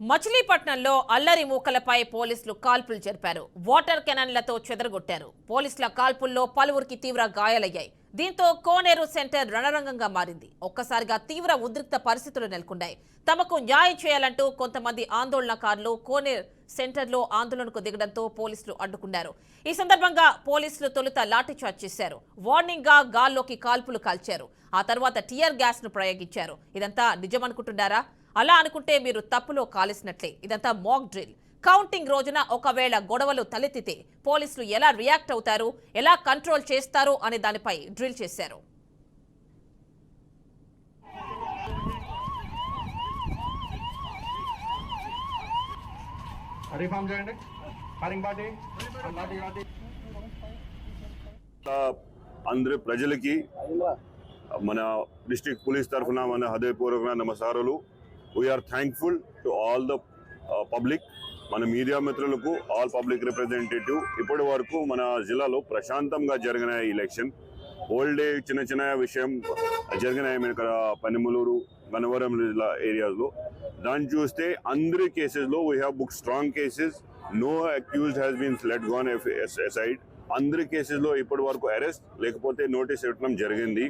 మచిలీపట్నంలో అల్లరి మూకలపై పోలీసులు కాల్పులు జరిపారు. వాటర్ కెనాన్లతో చెదరగొట్టారు. పోలీసుల కాల్పుల్లో పలువురికి తీవ్ర గాయాలయ్యాయి. దీంతో కోనేరు సెంటర్ రణరంగంగా మారింది. ఒక్కసారిగా తీవ్ర ఉద్రిక్త పరిస్థితులు నెలకొన్నాయి. తమకు న్యాయం చేయాలంటూ కొంతమంది ఆందోళనకారులు కోనేరు సెంటర్లో ఆందోళనకు దిగడంతో పోలీసులు అడ్డుకున్నారు. ఈ సందర్భంగా పోలీసులు తొలుత లాఠీచార్జ్ చేశారు. వార్నింగ్ గా గాల్లోకి కాల్పులు కాల్చారు. ఆ తర్వాత టియర్ గ్యాస్ ను ప్రయోగించారు. ఇదంతా నిజమనుకుంటున్నారా? అలా అనుకుంటే మీరు తప్పులో కాలేసినట్లే. ఇదంతా మాక్ డ్రిల్. కౌంటింగ్ రోజున ఒకవేళ గొడవలు తలెత్తితే పోలీసులు ఎలా రియాక్ట్ అవుతారు, ఎలా కంట్రోల్ చేస్తారు అనే దానిపై డ్రిల్ చేశారు. అందరి ప్రజలకి మన డిస్ట్రిక్ట్ పోలీస్ తరఫున మన హృదయపూర్వక నమస్కారాలు. We're thankful to all the public, మన మీడియా మిత్రులకు, ఆల్ పబ్లిక్ రిప్రజెంటేటివ్. ఇప్పటి వరకు మన జిల్లాలో ప్రశాంతంగా జరిగిన ఎలక్షన్. ఓల్డ్ డే చిన్న చిన్న విషయం జరిగినాయి మన పనిమలూరు, గన్నవరం జిల్లా ఏరియాస్లో. దాన్ని చూస్తే అందరి కేసెస్లో we have book strong cases. No accused has been let gone aside. అందరి కేసెస్లో ఇప్పటి వరకు అరెస్ట్ లేకపోతే నోటీస్ ఇవ్వడం జరిగింది.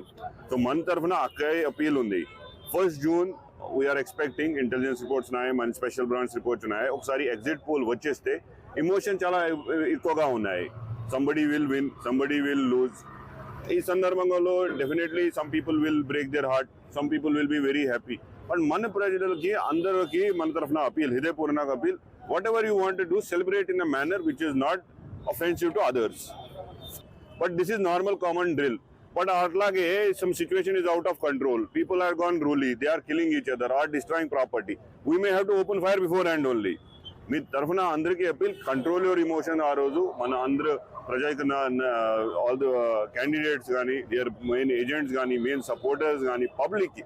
సో మన తరఫున అక్కడే అపీల్ ఉంది. 1 June we're expecting intelligence reports ఉన్నాయి, మన స్పెషల్ బ్రాంచ్ రిపోర్ట్స్ ఉన్నాయి. ఒకసారి ఎగ్జిట్ పోల్ వచ్చేస్తే ఎమోషన్ చాలా ఎక్కువగా ఉన్నాయి. Somebody will win, somebody will lose. ఈ సందర్భంలో definitely some people will break their heart, some people will be very happy. But మన ప్రజలకి అందరికి మన తరఫున అపీల్, హృదయపూర్వక appeal. What ever you want to do, celebrate in a manner which is not offensive to others, but this is normal common drill. But atlage some situation is out of control, people are gone ruly, they are killing each other or destroying property, we may have to open fire beforehand only. మీ తరఫున అందరికీ appeal, control your emotion. ఆ రోజు మన అందరు ప్రజాకి all the candidates కానీ, their main agents కానీ, main supporters కానీ, పబ్లిక్కి